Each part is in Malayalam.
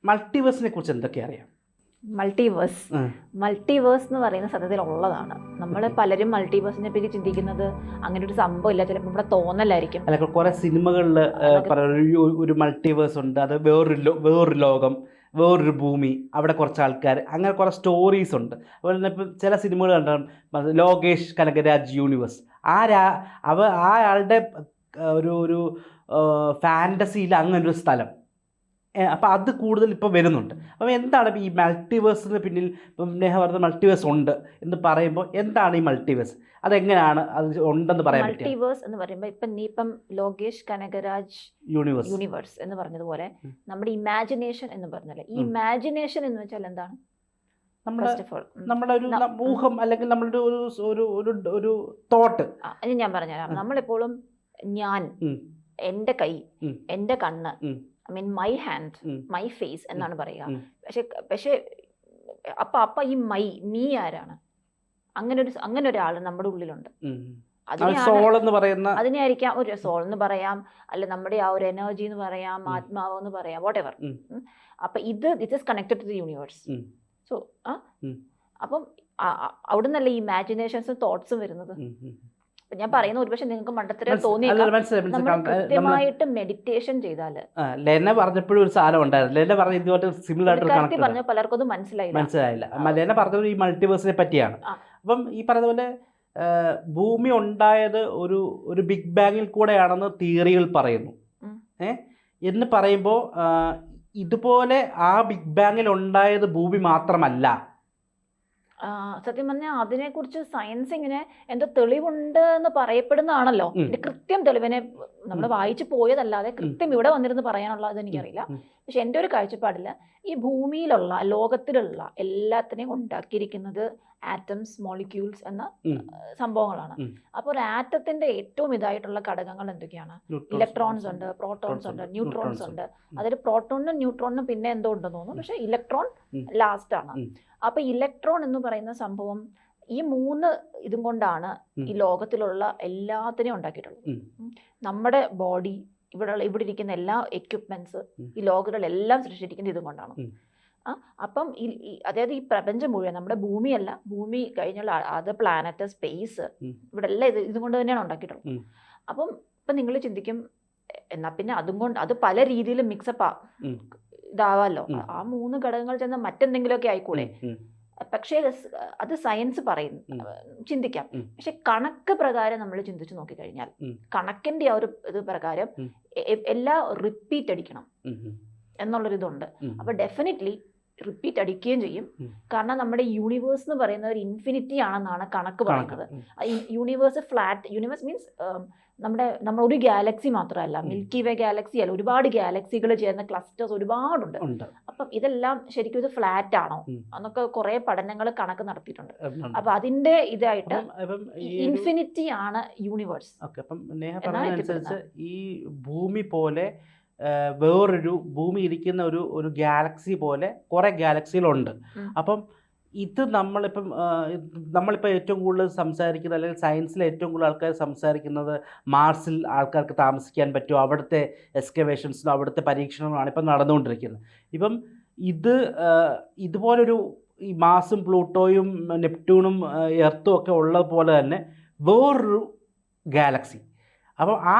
മൾട്ടിവേഴ്സിനെ കുറിച്ച് എന്തൊക്കെ അറിയാം? മൾട്ടിവേഴ്സ് എന്ന് പറയുന്ന സത്യത്തിൽ ഉള്ളതാണ്. നമ്മൾ പലരും മൾട്ടിവേഴ്സിനെ പറ്റി ചിന്തിക്കുന്നത് അങ്ങനെ ഒരു സംഭവം ഇല്ല, ചിലപ്പോൾ നമ്മുടെ തോന്നലായിരിക്കും. അല്ല, കുറെ സിനിമകളിൽ ഒരു മൾട്ടിവേഴ്സ് ഉണ്ട്, അത് വേറൊരു ലോകം, വേറൊരു ഭൂമി, അവിടെ കുറച്ച് ആൾക്കാർ, അങ്ങനെ കുറേ സ്റ്റോറീസ് ഉണ്ട്. അതുപോലെ തന്നെ ഇപ്പം ചില സിനിമകൾ കണ്ടാൽ ലോകേഷ് കനകരാജ് യൂണിവേഴ്സ്, ആളുടെ ഒരു ഫാൻറ്റസിയിൽ അങ്ങനൊരു സ്ഥലം. അപ്പം അത് കൂടുതൽ ഇപ്പോൾ വരുന്നുണ്ട്. അപ്പം എന്താണ് ഈ മൾട്ടിവേഴ്സിന് പിന്നിൽ? ഇപ്പം നേഹ പറഞ്ഞ മൾട്ടിവേഴ്സ് ഉണ്ട് എന്ന് പറയുമ്പോൾ എന്താണ് ഈ മൾട്ടിവേഴ്സ്? അതെങ്ങനെയാണ് അത് ഉണ്ടെന്ന് പറയാൻ പറ്റുക? മൾട്ടിവേഴ്സ് എന്ന് പറയുമ്പോൾ ഇപ്പം ലോകേഷ് കനകരാജ് യൂണിവേഴ്സ് എന്ന് പറഞ്ഞതുപോലെ നമ്മുടെ ഇമാജിനേഷൻ എന്ന് പറഞ്ഞാൽ, ഈ ഇമാജിനേഷൻ എന്ന് വെച്ചാൽ എന്താണ്? നമ്മുടെ ഒരു ഊഹം, അല്ലെങ്കിൽ നമ്മളുടെ ഒരു തോട്ട്. ഞാൻ പറഞ്ഞുതരാം. നമ്മളെപ്പോഴും ഞാൻ, എൻ്റെ കൈ, എൻ്റെ കണ്ണ്, മൈ ഹാൻഡ്, മൈ ഫേസ് എന്നാണ് പറയുക. പക്ഷെ അപ്പൊ ഈ മീ ആരാണ്? അങ്ങനെ ഒരാൾ നമ്മുടെ ഉള്ളിലുണ്ട്. അതിനെയായിരിക്കാം ഒരു സോൾ എന്ന് പറയാം, അല്ല നമ്മുടെ ആ ഒരു എനർജി എന്ന് പറയാം, ആത്മാവ് എന്ന് പറയാം, വാട്ട് എവർ. അപ്പൊ ഇത് is connected to the universe. So അപ്പം അവിടെ നിന്നല്ലേ ഈ ഇമാജിനേഷൻസും തോട്ട്സും വരുന്നത്. ഞാൻ പറയുന്ന ഒരുപക്ഷെ നിങ്ങൾക്ക് മണ്ടത്തരം തോന്നിയിട്ട് മെഡിറ്റേഷൻ ചെയ്താൽ, ലെന പറഞ്ഞപ്പോഴും ഒരു സാധനം ഉണ്ടായിരുന്നു. ലെന പറഞ്ഞ ഇതുപോലെ സിമിലർ ആയിട്ട് പറഞ്ഞ പലർക്കും അത് മനസ്സിലായില്ല. ലെന പറഞ്ഞത് ഈ മൾട്ടിവേഴ്സിനെ പറ്റിയാണ്. അപ്പം ഈ പറഞ്ഞ പോലെ ഭൂമി ഉണ്ടായത് ഒരു ബിഗ് ബാങ്ങിൽ കൂടെയാണെന്ന് തിയറികൾ പറയുന്നു. എന്ന് പറയുമ്പോൾ ഇതുപോലെ ആ ബിഗ് ബാങ്ങിൽ ഉണ്ടായത് ഭൂമി മാത്രമല്ല. സത്യം പറഞ്ഞാൽ അതിനെക്കുറിച്ച് സയൻസ് ഇങ്ങനെ എന്തോ തെളിവുണ്ട് എന്ന് പറയപ്പെടുന്നതാണല്ലോ. കൃത്യം തെളിവിനെ നമ്മൾ വായിച്ചു പോയതല്ലാതെ കൃത്യം ഇവിടെ വന്നിരുന്ന് പറയാനുള്ളത് എനിക്കറിയില്ല. പക്ഷെ എൻ്റെ ഒരു കാഴ്ചപ്പാടിൽ ഈ ഭൂമിയിലുള്ള ലോകത്തിലുള്ള എല്ലാത്തിനെയും ഉണ്ടാക്കിയിരിക്കുന്നത് ആറ്റംസ്, മോളിക്യൂൾസ് എന്ന സംഭവങ്ങളാണ്. അപ്പോൾ ഒരു ആറ്റത്തിന്റെ ഏറ്റവും ഇതായിട്ടുള്ള ഘടകങ്ങൾ എന്തൊക്കെയാണ്? ഇലക്ട്രോൺസ് ഉണ്ട്, പ്രോട്ടോൺസ് ഉണ്ട്, ന്യൂട്രോൺസ് ഉണ്ട്. അതിൽ പ്രോട്ടോണിനും ന്യൂട്രോണിനും പിന്നെ എന്തോ ഉണ്ടെന്ന് തോന്നുന്നു, പക്ഷെ ഇലക്ട്രോൺ ലാസ്റ്റ് ആണ്. അപ്പൊ ഇലക്ട്രോൺ എന്ന് പറയുന്ന സംഭവം ഈ 3 ഇതും കൊണ്ടാണ് ഈ ലോകത്തിലുള്ള എല്ലാത്തിനെയും ഉണ്ടാക്കിയിട്ടുള്ളത്. നമ്മുടെ ബോഡി, ഇവിടെ ഇരിക്കുന്ന എല്ലാ എക്യുപ്മെന്റ്സ്, ഈ ലോകത്തിലെല്ലാം സൃഷ്ടിച്ചിരിക്കുന്നത് ഇതും കൊണ്ടാണ്. അപ്പം അതായത് ഈ പ്രപഞ്ചം മുഴുവൻ, നമ്മുടെ ഭൂമിയല്ല, ഭൂമി കഴിഞ്ഞുള്ള അതർ പ്ലാനറ്റ്, സ്പേസ്, ഇവിടെ എല്ലാം ഇതും കൊണ്ട് തന്നെയാണ് ഉണ്ടാക്കിയിട്ടുള്ളത്. അപ്പം ഇപ്പം നിങ്ങൾ ചിന്തിക്കും, എന്നാ പിന്നെ അതും കൊണ്ട് അത് പല രീതിയിൽ മിക്സപ്പ് ഇതാവാമല്ലോ. ആ 3 ഘടകങ്ങൾ ചെന്ന മറ്റെന്തെങ്കിലുമൊക്കെ ആയിക്കൂടെ? പക്ഷേ അത് സയൻസ് പറയുന്നു, ചിന്തിക്കാം. പക്ഷെ കണക്ക് പ്രകാരം നമ്മൾ ചിന്തിച്ചു നോക്കിക്കഴിഞ്ഞാൽ, കണക്കിന്റെ ആ ഒരു ഇത് പ്രകാരം എല്ലാം റിപ്പീറ്റ് അടിക്കണം എന്നുള്ളൊരിതുണ്ട്. അപ്പൊ ഡെഫിനറ്റ്ലി റിപ്പീറ്റ് അടിക്കുകയും ചെയ്യും. കാരണം നമ്മുടെ യൂണിവേഴ്സ് എന്ന് പറയുന്നത് ഒരു ഇൻഫിനിറ്റി ആണെന്നാണ് കണക്ക് പറയുന്നത്. യൂണിവേഴ്സ് ഫ്ലാറ്റ്, യൂണിവേഴ്സ് മീൻസ് നമ്മൾ ഒരു ഗാലക്സി മാത്രമല്ല, മിൽക്കി വേ ഗാലക്സി അല്ല, ഒരുപാട് ഗാലക്സികൾ ചേർന്ന ക്ലസ്റ്റേഴ്സ് ഒരുപാടുണ്ട്. അപ്പം ഇതെല്ലാം ശരിക്കും ഇത് ഫ്ലാറ്റ് ആണോ എന്നൊക്കെ കുറെ പഠനങ്ങൾ കണക്ക് നടത്തിയിട്ടുണ്ട്. അപ്പൊ അതിന്റെ ഇതായിട്ട് ഇൻഫിനിറ്റി ആണ് യൂണിവേഴ്സ്. ഈ ഭൂമി പോലെ വേറൊരു ഭൂമി ഇരിക്കുന്ന ഒരു ഗാലക്സി പോലെ കുറെ ഗാലക്സികളുണ്ട്. അപ്പം ഇത് നമ്മളിപ്പോൾ ഏറ്റവും കൂടുതൽ സംസാരിക്കുന്നത്, അല്ലെങ്കിൽ സയൻസിൽ ഏറ്റവും കൂടുതൽ ആൾക്കാർ സംസാരിക്കുന്നത് മാർസിൽ ആൾക്കാർക്ക് താമസിക്കാൻ പറ്റുമോ, അവിടുത്തെ എക്സ്കവേഷൻസും അവിടുത്തെ പരീക്ഷണങ്ങളാണ് ഇപ്പം നടന്നുകൊണ്ടിരിക്കുന്നത്. ഇപ്പം ഇതുപോലൊരു ഈ മാർസും പ്ലൂട്ടോയും നെപ്റ്റ്യൂണും എർത്തും ഒക്കെ ഉള്ളതുപോലെ തന്നെ വേറൊരു ഗാലക്സി. അപ്പോൾ ആ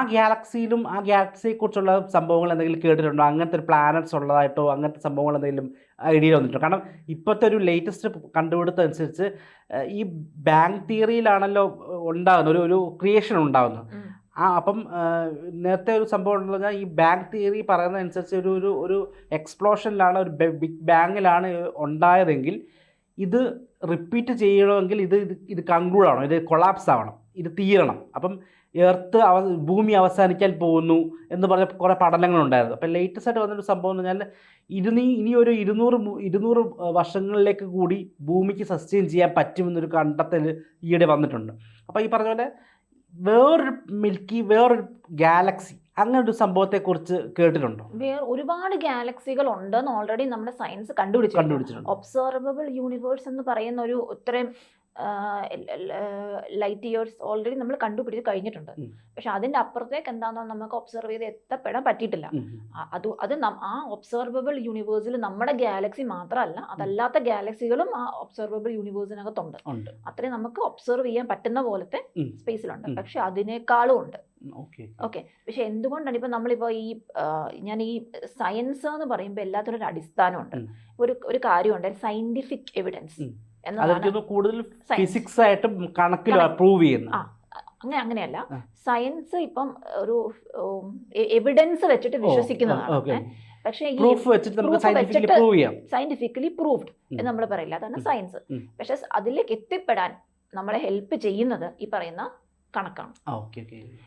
ഗാലക്സിയെക്കുറിച്ചുള്ള സംഭവങ്ങൾ എന്തെങ്കിലും കേട്ടിട്ടുണ്ടോ? അങ്ങനത്തെ ഒരു പ്ലാനറ്റ്സ് ഉള്ളതായിട്ടോ അങ്ങനത്തെ സംഭവങ്ങൾ എന്തെങ്കിലും ഐഡിയ വന്നിട്ടുണ്ടോ? കാരണം ഇപ്പോഴത്തെ ഒരു ലേറ്റസ്റ്റ് കണ്ടുപിടുത്തം അനുസരിച്ച് ഈ ബാങ് തിയറിയിലാണല്ലോ ഉണ്ടാകുന്നത്, ഒരു ക്രിയേഷൻ ഉണ്ടാകുന്നത്. അപ്പം നേരത്തെ ഒരു സംഭവം ഉണ്ടെന്ന് പറഞ്ഞാൽ, ഈ ബാങ് തിയറി പറയുന്നതനുസരിച്ച് ഒരു എക്സ്പ്ലോഷനിലാണ്, ഒരു ബിഗ് ബാങ്ങിലാണ് ഉണ്ടായതെങ്കിൽ ഇത് റിപ്പീറ്റ് ചെയ്യണമെങ്കിൽ ഇത് കൺക്ലൂഡ് ആവണം, ഇത് കൊളാപ്സ് ആവണം, ഇത് തീരണം. അപ്പം ഭൂമി അവസാനിക്കാൻ പോകുന്നു എന്ന് പറഞ്ഞ കുറേ പഠനങ്ങളുണ്ടായിരുന്നു. അപ്പം ലേറ്റസ്റ്റ് ആയിട്ട് വന്നൊരു സംഭവം എന്ന് പറഞ്ഞാൽ, ഇനി ഒരു 200 വർഷങ്ങളിലേക്ക് കൂടി ഭൂമിക്ക് സസ്റ്റെയിൻ ചെയ്യാൻ പറ്റുമെന്നൊരു കണ്ടെത്തൽ ഈയിടെ വന്നിട്ടുണ്ട്. അപ്പോൾ ഈ പറഞ്ഞ പോലെ വേറൊരു ഗാലക്സി, അങ്ങനെ ഒരു സംഭവത്തെക്കുറിച്ച് കേട്ടിട്ടുണ്ടോ? ഒരുപാട് ഗാലക്സികൾ ഉണ്ടെന്ന് ഓൾറെഡി നമ്മുടെ സയൻസ് കണ്ടുപിടിച്ചിട്ടുണ്ട്. ഒബ്സർവബിൾ യൂണിവേഴ്സ് എന്ന് പറയുന്ന ഒരു ഇത്രയും ലൈറ്റ് ഇയേഴ്സ് ഓൾറെഡി നമ്മൾ കണ്ടുപിടിച്ച് കഴിഞ്ഞിട്ടുണ്ട്. പക്ഷെ അതിൻ്റെ അപ്പുറത്തേക്ക് എന്താണെന്ന് നമുക്ക് ഒബ്സർവ് ചെയ്ത് എത്തപ്പെടാൻ പറ്റിയിട്ടില്ല. അത് ആ ഒബ്സർവബിൾ യൂണിവേഴ്സിൽ നമ്മുടെ ഗാലക്സി മാത്രമല്ല, അതല്ലാത്ത ഗാലക്സികളും ആ ഒബ്സർവബിൾ യൂണിവേഴ്സിനകത്തുണ്ട്. അത്രയും നമുക്ക് ഒബ്സർവ് ചെയ്യാൻ പറ്റുന്ന പോലത്തെ സ്പേസിലുണ്ട്. പക്ഷെ അതിനേക്കാളും ഉണ്ട്. ഓക്കെ. പക്ഷെ എന്തുകൊണ്ടാണ് ഇപ്പൊ നമ്മളിപ്പോ ഞാൻ ഈ സയൻസ് എന്ന് പറയുമ്പോൾ എല്ലാത്തിനും ഒരു അടിസ്ഥാനമുണ്ട്, ഒരു കാര്യമുണ്ട്, സയന്റിഫിക് എവിഡൻസ് കൂടുതൽ ഫിസിക്സ് ആയിട്ട് കണക്കിൽ പ്രൂവ് ചെയ്യുന്നു. അങ്ങനെയല്ല, സയൻസ് ഇപ്പം ഒരു എവിഡൻസ് വെച്ചിട്ട് വിശ്വസിക്കുന്നതാണ്. പക്ഷേ സയന്റിഫിക്കലി പ്രൂവ്ഡ് എന്ന് നമ്മൾ പറയില്ല, അതാണ് സയൻസ്. പക്ഷെ അതിലേക്ക് എത്തിപ്പെടാൻ നമ്മളെ ഹെൽപ്പ് ചെയ്യുന്നത് ഈ പറയുന്ന കണക്കാണ്.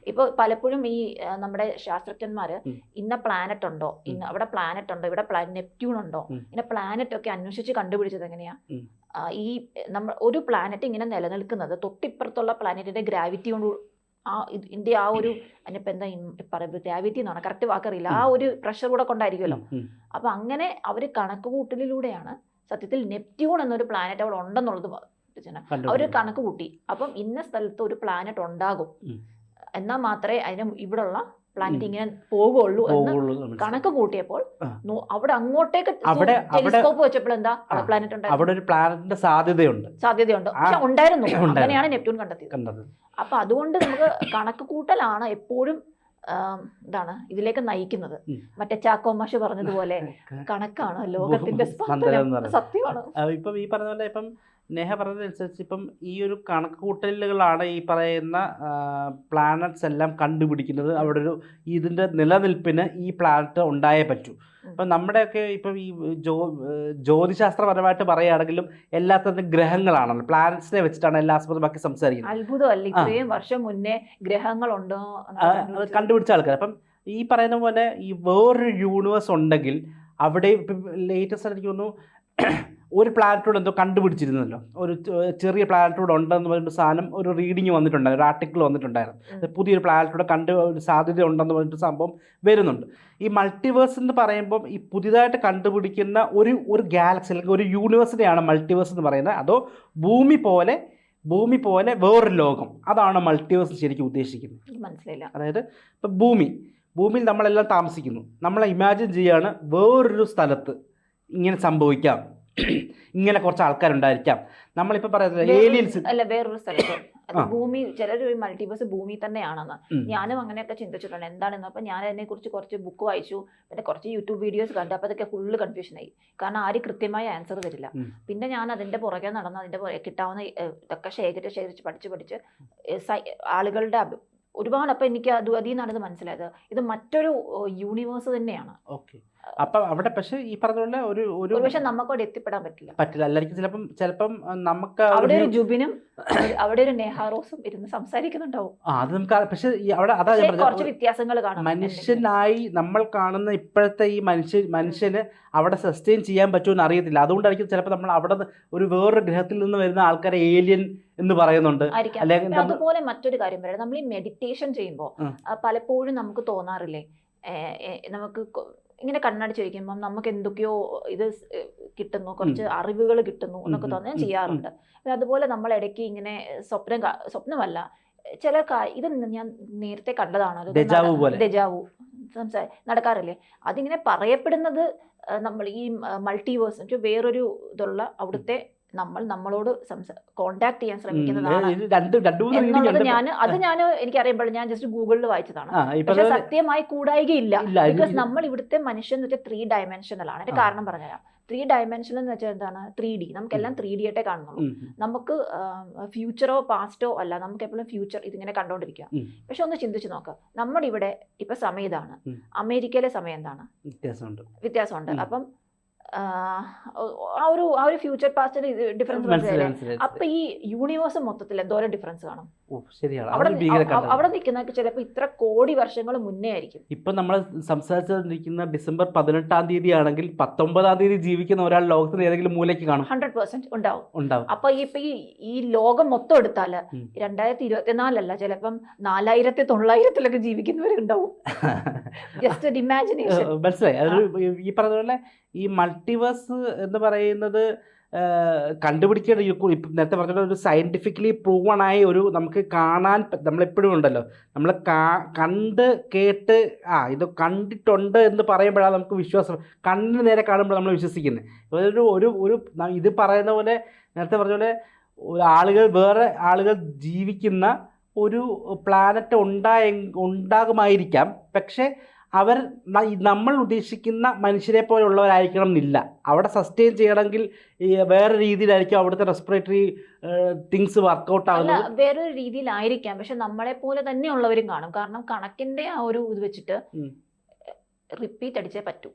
ഇപ്പൊ പലപ്പോഴും ഈ നമ്മുടെ ശാസ്ത്രജ്ഞന്മാര് ഇന്ന പ്ലാനറ്റ് ഉണ്ടോ, അവിടെ പ്ലാനറ്റ് ഉണ്ടോ, ഇവിടെ നെപ്റ്റ്യൂൺ ഉണ്ടോ, ഇങ്ങനെ പ്ലാനറ്റ് ഒക്കെ അന്വേഷിച്ച് കണ്ടുപിടിച്ചത് എങ്ങനെയാ? ഈ നമ്മൾ ഒരു പ്ലാനറ്റ് ഇങ്ങനെ നിലനിൽക്കുന്നത് തൊട്ടിപ്പുറത്തുള്ള പ്ലാനറ്റിന്റെ ഗ്രാവിറ്റി കൊണ്ട്, ഇതിന്റെ ആ ഒരു അതിനിപ്പോ എന്താ പറയുക, ഗ്രാവിറ്റി എന്നാണ് കറക്റ്റ് വാക്കറിയില്ല, ആ ഒരു പ്രഷർ കൂടെ കൊണ്ടായിരിക്കുമല്ലോ. അപ്പൊ അങ്ങനെ അവര് കണക്ക് കൂട്ടലിലൂടെയാണ് സത്യത്തിൽ നെപ്റ്റ്യൂൺ എന്നൊരു പ്ലാനറ്റ് അവിടെ ഉണ്ടെന്നുള്ളത് അവര് കണക്ക് കൂട്ടി. അപ്പം ഇന്ന സ്ഥലത്ത് ഒരു പ്ലാനറ്റ് ഉണ്ടാകും, എന്നാൽ മാത്രമേ അതിന് ഇവിടെയുള്ള പ്ലാനറ്റ് ഇങ്ങനെ പോകുള്ളൂ എന്ന് കണക്ക് കൂട്ടിയപ്പോൾ അവിടെ അങ്ങോട്ടേക്ക് ടെലിസ്കോപ്പ് വെച്ചപ്പോൾ എന്താ അവിടെ പ്ലാനറ്റ് ഉണ്ടായിരുന്നു, അവിടെ ഒരു പ്ലാനറ്റിന്റെ സാധ്യതയുണ്ട്, പക്ഷെ ഉണ്ടായിരുന്നു. അങ്ങനെയാണ് നെപ്റ്റ്യൂൺ കണ്ടെത്തിയത്. അപ്പൊ അതുകൊണ്ട് നമുക്ക് കണക്ക് കൂട്ടലാണ് എപ്പോഴും എന്താണ് ഇതിലേക്ക് നയിക്കുന്നത്. മറ്റേ ചാക്കോ മാഷ് പറഞ്ഞതുപോലെ കണക്കാണ് ലോകത്തിന്റെ സത്യമാണ്. ഇപ്പം ഈ പറഞ്ഞ പോലെ ഇപ്പം നേഹ പറഞ്ഞതനുസരിച്ച് ഇപ്പം ഈ ഒരു കണക്കുകൂട്ടലുകളാണ് ഈ പറയുന്ന പ്ലാനറ്റ്സ് എല്ലാം കണ്ടുപിടിക്കുന്നത്. അവിടെ ഒരു ഇതിൻ്റെ നിലനിൽപ്പിന് ഈ പ്ലാനറ്റ് ഉണ്ടായേ പറ്റൂ. ഇപ്പം നമ്മുടെയൊക്കെ ഇപ്പം ഈ ജ്യോതിശാസ്ത്രപരമായിട്ട് പറയുകയാണെങ്കിലും എല്ലാത്തരം ഗ്രഹങ്ങളാണല്ലോ, പ്ലാനറ്റ്സിനെ വെച്ചിട്ടാണ് എല്ലാ ആസ്പദമാക്കി സംസാരിക്കുന്നത്. അത്ഭുതമല്ല, ഇത്രയും വർഷം മുന്നേ ഗ്രഹങ്ങളുണ്ടോ കണ്ടുപിടിച്ച ആൾക്കാർ. അപ്പം ഈ പറയുന്ന പോലെ ഈ വേറൊരു യൂണിവേഴ്സ് ഉണ്ടെങ്കിൽ അവിടെ ഇപ്പം ലേറ്റസ്റ്റ് എനിക്ക് തോന്നുന്നു ഒരു പ്ലാനറ്റോട് എന്തോ കണ്ടുപിടിച്ചിരുന്നല്ലോ, ഒരു ചെറിയ പ്ലാനറ്റോട് ഉണ്ടെന്ന് പറഞ്ഞിട്ട് സാധനം ഒരു റീഡിങ് വന്നിട്ടുണ്ടായിരുന്നു, ഒരു ആർട്ടിക്കിൾ വന്നിട്ടുണ്ടായിരുന്നു, പുതിയൊരു പ്ലാനറ്റോട് ഒരു സാധ്യത ഉണ്ടെന്ന് പറഞ്ഞിട്ട് സംഭവം വരുന്നുണ്ട്. ഈ മൾട്ടിവേഴ്സ് എന്ന് പറയുമ്പം ഈ പുതിയതായിട്ട് കണ്ടുപിടിക്കുന്ന ഒരു ഗാലക്സി അല്ലെങ്കിൽ ഒരു യൂണിവേഴ്സിനെയാണ് മൾട്ടിവേഴ്സ് എന്ന് പറയുന്നത്, അതോ ഭൂമി പോലെ വേറൊരു ലോകം, അതാണ് മൾട്ടിവേഴ്സ് ശരിക്കും ഉദ്ദേശിക്കുന്നത്? മനസ്സിലായില്ല. അതായത് ഇപ്പം ഭൂമിയിൽ നമ്മളെല്ലാം താമസിക്കുന്നു, നമ്മളെ ഇമാജിൻ ചെയ്യാണ് വേറൊരു സ്ഥലത്ത് ഇങ്ങനെ സംഭവിക്കാം, ഇങ്ങനെ കുറച്ച് ആൾക്കാരുണ്ടായിരിക്കാം. നമ്മളിപ്പോൾ പറയുന്നത് ഏലിയൻസ് അല്ല, വേറൊരു സ്ഥലത്ത് ഭൂമി, ചിലർ മൾട്ടിവേഴ്സ് ഭൂമി തന്നെയാണെന്ന്. ഞാനും അങ്ങനെയൊക്കെ ചിന്തിച്ചിട്ടുണ്ട് എന്താണെന്ന്. അപ്പം ഞാൻ അതിനെക്കുറിച്ച് കുറച്ച് ബുക്ക് വായിച്ചു, പിന്നെ കുറച്ച് യൂട്യൂബ് വീഡിയോസ് കണ്ടു. അപ്പോൾ അതൊക്കെ ഫുള്ള് കൺഫ്യൂഷനായി, കാരണം ആരും കൃത്യമായ ആൻസർ തരില്ല. പിന്നെ ഞാൻ അതിൻ്റെ പുറകെ നടന്ന് അതിൻ്റെ പുറകെ കിട്ടാവുന്ന ഇതൊക്കെ ശേഖരിച്ച് പഠിച്ച് ആളുകളുടെ ഒരുപാട്. അപ്പം എനിക്ക് അതിൽ നിന്നാണ് മനസ്സിലായത്, ഇത് മറ്റൊരു യൂണിവേഴ്സ് തന്നെയാണ്. ഓക്കെ. അപ്പം അവിടെ പക്ഷേ ഈ പറഞ്ഞ പോലെ ഒരു പക്ഷെ നമുക്ക് അവിടെ എത്തിപ്പെടാൻ പറ്റില്ല. അല്ലായിരിക്കും ചിലപ്പം നമുക്ക് അവിടെ ഒരു ജുബിനും അവിടെ ഒരു നെഹാറോസും ഇരുന്ന് സംസാരിക്കുന്നുണ്ടാവും. അത് നമുക്ക് പക്ഷെ അവിടെ അതാ കുറച്ച് വ്യത്യാസങ്ങൾ കാണാം. മനുഷ്യനായി നമ്മൾ കാണുന്ന ഇപ്പോഴത്തെ ഈ മനുഷ്യന് അവിടെ സസ്റ്റെയിൻ ചെയ്യാൻ പറ്റുമെന്ന് അറിയത്തില്ല. അതുകൊണ്ടായിരിക്കും ചിലപ്പോൾ നമ്മൾ അവിടെ ഒരു വേറൊരു ഗ്രഹത്തിൽ നിന്ന് വരുന്ന ആൾക്കാരെ ഏലിയൻ എന്ന് പറയുന്നുണ്ട്. അതുപോലെ മറ്റൊരു കാര്യം പറയാം, നമ്മൾ ഈ മെഡിറ്റേഷൻ ചെയ്യുമ്പോൾ പലപ്പോഴും നമുക്ക് തോന്നാറില്ലേ, നമുക്ക് ഇങ്ങനെ കണ്ണടിച്ച് വയ്ക്കുമ്പം നമുക്ക് എന്തൊക്കെയോ ഇത് കിട്ടുന്നു, കുറച്ച് അറിവുകൾ കിട്ടുന്നു എന്നൊക്കെ തോന്നി ഞാൻ ചെയ്യാറുണ്ട്. അതുപോലെ നമ്മൾ ഇടയ്ക്ക് ഇങ്ങനെ സ്വപ്നമല്ല ചില ഇത് ഞാൻ നേരത്തെ കണ്ടതാണ്, ഡെജാവു നടക്കാറില്ലേ. അതിങ്ങനെ പറയപ്പെടുന്നത് നമ്മൾ ഈ മൾട്ടിവേഴ്സ് വേറൊരു ഇതുള്ള അവിടുത്തെ നമ്മളോട് കോണ്ടാക്ട് ചെയ്യാൻ ശ്രമിക്കുന്നതാണ് എന്നുള്ളത് ഞാൻ എനിക്കറിയുമ്പോൾ ഞാൻ ജസ്റ്റ് ഗൂഗിളിൽ വായിച്ചതാണ്. പക്ഷെ സത്യമായി കൂടായികയില്ല. ബിക്കോസ് നമ്മൾ ഇവിടുത്തെ മനുഷ്യൻ എന്ന് വെച്ചാൽ 3 ഡയമെൻഷനലാണ്. അതിന്റെ കാരണം പറഞ്ഞുതരാം. 3 ഡയമെൻഷനൽ എന്ന് വെച്ചാൽ എന്താണ്? 3D. നമുക്കെല്ലാം 3D ആയിട്ടേ കാണുന്നുള്ളൂ. നമുക്ക് ഫ്യൂച്ചറോ പാസ്റ്റോ അല്ല, നമുക്ക് എപ്പോഴും ഫ്യൂച്ചർ ഇതിങ്ങനെ കണ്ടോണ്ടിരിക്കുക. പക്ഷെ ഒന്ന് ചിന്തിച്ചു നോക്കാം, നമ്മുടെ ഇവിടെ ഇപ്പൊ സമയം ഇതാണ്, അമേരിക്കയിലെ സമയം എന്താണ്? വ്യത്യാസമുണ്ട്. അപ്പം ആ ഒരു ഫ്യൂച്ചർ പാസ്റ്റിന് ഡിഫറൻസ് മനസ്സിലായി. അപ്പൊ ഈ യൂണിവേഴ്സ് മൊത്തത്തിൽ എന്തോരം ഡിഫറൻസ് കാണും? അവിടെ നിൽക്കുന്ന ചിലപ്പോൾ ഇത്ര കോടി വർഷങ്ങൾ മുന്നേ ആയിരിക്കും. ഇപ്പൊ നമ്മൾ സംസാരിച്ചിരിക്കുന്ന ഡിസംബർ 18-ാം തീയതി ആണെങ്കിൽ 19-ാം തീയതി ജീവിക്കുന്ന ഒരാൾ ലോകത്തിന് ഏതെങ്കിലും മൂലയ്ക്ക് കാണും. 100% ഉണ്ടാവും. അപ്പൊ ഇപ്പൊ ഈ ലോകം മൊത്തം എടുത്താല് 2024 ചിലപ്പം 4900 ജീവിക്കുന്നവരുണ്ടാവും. Just imagination. മനസ്സിലായി. ഈ പറഞ്ഞ പോലെ ഈ മൾട്ടിവേഴ്സ് എന്ന് പറയുന്നത് കണ്ടുപിടിക്കേണ്ട ഇപ്പം നേരത്തെ പറഞ്ഞ ഒരു സയൻറ്റിഫിക്കലി പ്രൂവൺ ആയ ഒരു നമുക്ക് കാണാൻ നമ്മളെപ്പോഴും ഉണ്ടല്ലോ, നമ്മൾ കണ്ട് കേട്ട് ഇത് കണ്ടിട്ടുണ്ട് എന്ന് പറയുമ്പോഴാണ് നമുക്ക് വിശ്വാസം, കണ്ണിന് നേരെ കാണുമ്പോൾ നമ്മൾ വിശ്വസിക്കുന്നത്. ഇത് പറയുന്ന പോലെ നേരത്തെ പറഞ്ഞ പോലെ വേറെ ആളുകൾ ജീവിക്കുന്ന ഒരു പ്ലാനറ്റ് ഉണ്ടാകുമായിരിക്കാം, പക്ഷേ അവർ നമ്മൾ ഉദ്ദേശിക്കുന്ന മനുഷ്യരെ പോലുള്ളവരായിരിക്കണം എന്നില്ല. അവിടെ സസ്റ്റെയിൻ ചെയ്യണമെങ്കിൽ വേറെ രീതിയിലായിരിക്കും അവിടുത്തെ റെസ്പിറേറ്ററി തിങ്സ് വർക്കൗട്ട് ആകുന്നത്. വേറൊരു രീതിയിലായിരിക്കാം, പക്ഷെ നമ്മളെ പോലെ തന്നെ ഉള്ളവരും കാണും. കാരണം കണക്കിന്റെ ആ ഒരു ഇത് വെച്ചിട്ട് റിപ്പീറ്റ് അടിച്ചേ പറ്റൂ.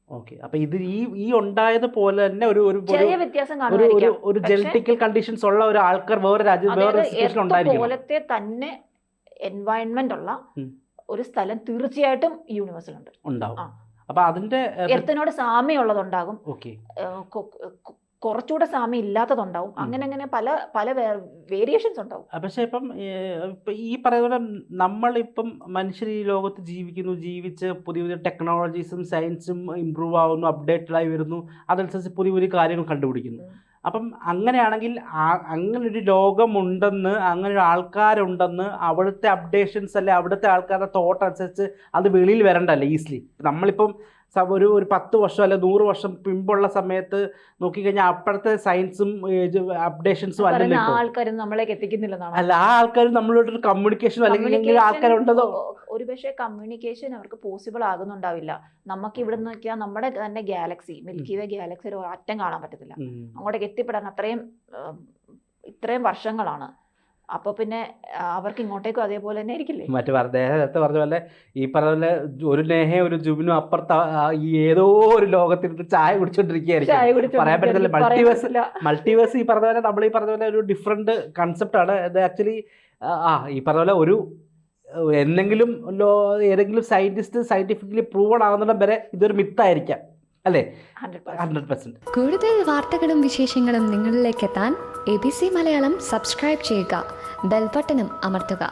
ഓക്കെ, അപ്പൊ ഇത് ഈ ഉണ്ടായതുപോലെ തന്നെ ചെറിയ വ്യത്യാസം ഒരു ജനറ്റിക്കൽ കണ്ടീഷൻസ് ഉള്ള ഒരു ആൾക്കാർ വേറെ സിറ്റുവേഷൻ ഉണ്ടായിരിക്കും. പോലത്തെ തന്നെ എൻവയൺമെന്റ് ഉള്ള ഒരു സ്ഥലം തീർച്ചയായിട്ടും യൂണിവേഴ്സിലുണ്ട്, ഉണ്ടാവും. അപ്പൊ അതിന്റെ എർത്തിനോട് സാമ്യമുള്ളതുണ്ടാകും, കുറച്ചുകൂടെ സാമ്യം ഇല്ലാത്തതുണ്ടാവും, അങ്ങനെ പല പല വേരിയേഷൻസ് ഉണ്ടാവും. പക്ഷെ ഇപ്പം ഈ പറയുന്ന പോലെ നമ്മളിപ്പം മനുഷ്യർ ഈ ലോകത്ത് ജീവിച്ച് പുതിയ പുതിയ ടെക്നോളജീസും സയൻസും ഇമ്പ്രൂവ് ആവുന്നു, അപ്ഡേറ്റഡായി വരുന്നു, അതനുസരിച്ച് പുതിയ പുതിയ കാര്യങ്ങൾ കണ്ടുപിടിക്കുന്നു. അപ്പം അങ്ങനെയാണെങ്കിൽ അങ്ങനൊരു ലോകമുണ്ടെന്ന്, അങ്ങനൊരു ആൾക്കാരുണ്ടെന്ന്, അവിടുത്തെ അപ്ഡേഷൻസ് അല്ലെ അവിടുത്തെ ആൾക്കാരുടെ തോട്ട് അനുസരിച്ച് അത് വെളിയിൽ വരണ്ടല്ലേ ഈസിലി. നമ്മളിപ്പം ഒരു 10 വർഷം അല്ലെ 100 വർഷം പിമ്പുള്ള സമയത്ത് നോക്കിക്കഴിഞ്ഞാൽ അപ്പോഴത്തെ സയൻസും അപ്ഡേഷൻസും അല്ലല്ലോ ആൾക്കാരും നമ്മളേക്ക് എത്തിക്കുന്നില്ലെന്നാണ്. അല്ല, ആ ആൾക്കാർ നമ്മളോടൊരു കമ്മ്യൂണിക്കേഷനോ അല്ലെങ്കിൽ ആൾക്കാരുണ്ടതോ ഒരുപക്ഷെ കമ്മ്യൂണിക്കേഷൻ അവർക്ക് പോസിബിൾ ആകുന്നുണ്ടാവില്ല. നമുക്ക് ഇവിടെ നോക്കിയാൽ നമ്മുടെ തന്നെ ഗാലക്സി, മിൽക്കി വേ ഗാലക്സി ഒരു അറ്റം കാണാൻ പറ്റത്തില്ല. അങ്ങോട്ടേക്ക് എത്തിപ്പെടാൻ ഇത്രയും വർഷങ്ങളാണ്. അപ്പൊ പിന്നെ അവർക്ക് ഇങ്ങോട്ടേക്കും അതേപോലെ തന്നെ ആയിരിക്കില്ലേ. മറ്റു നേരത്തെ പറഞ്ഞ പോലെ ഈ പറഞ്ഞ പോലെ ഒരു നേഹയും ഒരു ജുബിനും അപ്പുറത്ത് ഈ ഏതോ ഒരു ലോകത്തിരുന്ന് ചായ കുടിച്ചോണ്ടിരിക്കുകയായിരിക്കും. പറയാൻ പറ്റത്തില്ല. മൾട്ടിവേഴ്സ് ഈ പറഞ്ഞ പോലെ നമ്മൾ ഈ പറഞ്ഞ പോലെ ഒരു ഡിഫറെന്റ് കൺസെപ്റ്റ് ആണ് ഇത് ആക്ച്വലി. ഈ പറഞ്ഞ പോലെ ഒരു ഏതെങ്കിലും സയന്റിസ്റ്റ് സയന്റിഫിക്കലി പ്രൂവൺ ആകുന്നിടം വരെ ഇതൊരു മിത്തായിരിക്കാം അല്ലേ? 100%. കൂടുതൽ വാർത്തകളും വിശേഷങ്ങളും നിങ്ങളിലേക്ക് എത്താൻ ABC മലയാളം സബ്സ്ക്രൈബ് ചെയ്യുക, ബെൽ ബട്ടണും അമർത്തുക.